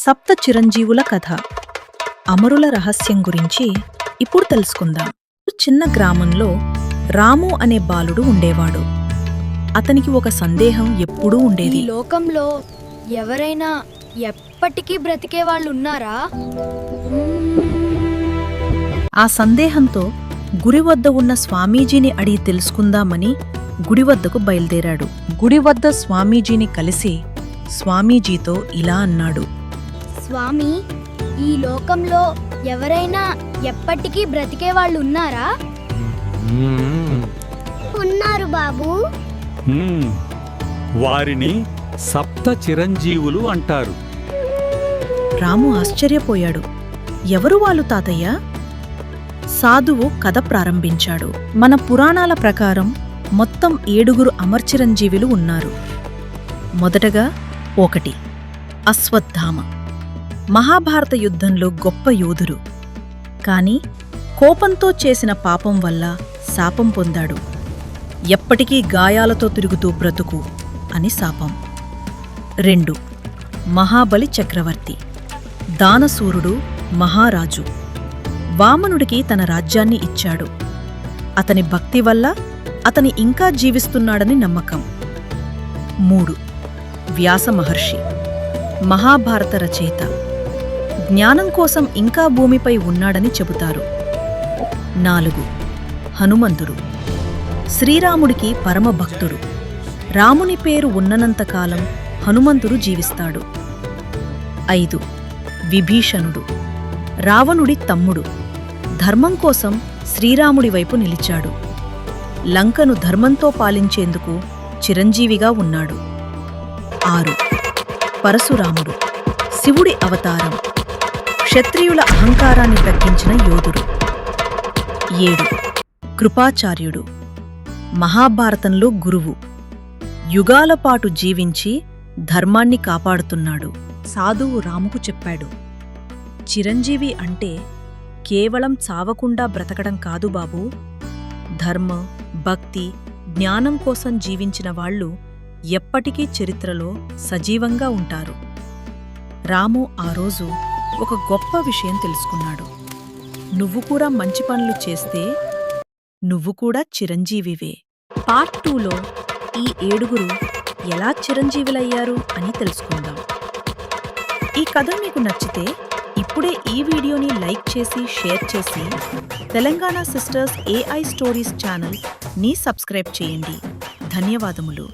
సప్త చిరంజీవుల కథ. అమరుల రహస్యం గురించి ఇప్పుడు తెలుసుకుందాం. చిన్న గ్రామంలో రాము అనే బాలుడు ఉండేవాడు. అతనికి ఒక సందేహం ఎప్పుడూ ఉండేది. ఈ లోకంలో ఎవరైనా ఎప్పటికీ బ్రతికే వాళ్ళు ఉన్నారా? ఆ సందేహంతో గుడి వద్ద ఉన్న స్వామీజీని అడిగి తెలుసుకుందామని గుడి వద్దకు బయలుదేరాడు. గుడి వద్ద స్వామీజీని కలిసి స్వామీజీతో ఇలా అన్నాడు. స్వామి, ఈ లోకంలో ఎవరైనా ఎప్పటికీ బ్రతికే వాళ్ళు ఉన్నారా? ఉన్నారు బాబు. వారిని సప్త చిరంజీవులు అంటారు. రాము ఆశ్చర్యపోయాడు. ఎవరు వాళ్ళు తాతయ్య? సాధువు కథ ప్రారంభించాడు. మన పురాణాల ప్రకారం మొత్తం 7 అమర్చిరంజీవులు ఉన్నారు. మొదటగా 1 అశ్వత్థామ. మహాభారత యుద్ధంలో గొప్ప యోధుడు. కాని కోపంతో చేసిన పాపం వల్ల శాపం పొందాడు. ఎప్పటికీ గాయాలతో తిరుగుతూ బ్రతుకు అని శాపం. 2 మహాబలి చక్రవర్తి. దానశూరుడు, మహారాజు. వామనుడికి తన రాజ్యాన్ని ఇచ్చాడు. అతని భక్తి వల్ల అతని ఇంకా జీవిస్తున్నాడని నమ్మకం. 3 వ్యాస మహర్షి. మహాభారత రచయిత. జ్ఞానం కోసం ఇంకా భూమిపై ఉన్నాడని చెబుతారు. 4 హనుమంతుడు. శ్రీరాముడికి పరమభక్తుడు. రాముని పేరు ఉన్ననంతకాలం హనుమంతుడు జీవిస్తాడు. 5 విభీషణుడు. రావణుడి తమ్ముడు. ధర్మం కోసం శ్రీరాముడి వైపు నిలిచాడు. లంకను ధర్మంతో పాలించేందుకు చిరంజీవిగా ఉన్నాడు. 6 పరశురాముడు. శివుడి అవతారం. క్షత్రియుల అహంకారాన్ని తగ్గించిన యోధుడు. 7 కృపాచార్యుడు. మహాభారతంలో గురువు. యుగాలపాటు జీవించి ధర్మాన్ని కాపాడుతున్నాడు. సాధువు రాముకు చెప్పాడు, చిరంజీవి అంటే కేవలం చావకుండా బ్రతకడం కాదు బాబూ. ధర్మ, భక్తి, జ్ఞానం కోసం జీవించిన వాళ్ళు ఎప్పటికీ చరిత్రలో సజీవంగా ఉంటారు. రాము ఆ రోజు ఒక గొప్ప విషయం తెలుసుకున్నాడు. నువ్వు కూడా మంచి పనులు చేస్తే నువ్వు కూడా చిరంజీవివే. పార్ట్ 2లో ఈ 7 ఎలా చిరంజీవులయ్యారు అని తెలుసుకుందాం. ఈ కథ మీకు నచ్చితే ఇప్పుడే ఈ వీడియోని లైక్ చేసి షేర్ చేసి Telangana sisters AI stories channel ని సబ్స్క్రైబ్ చేయండి. ధన్యవాదములు.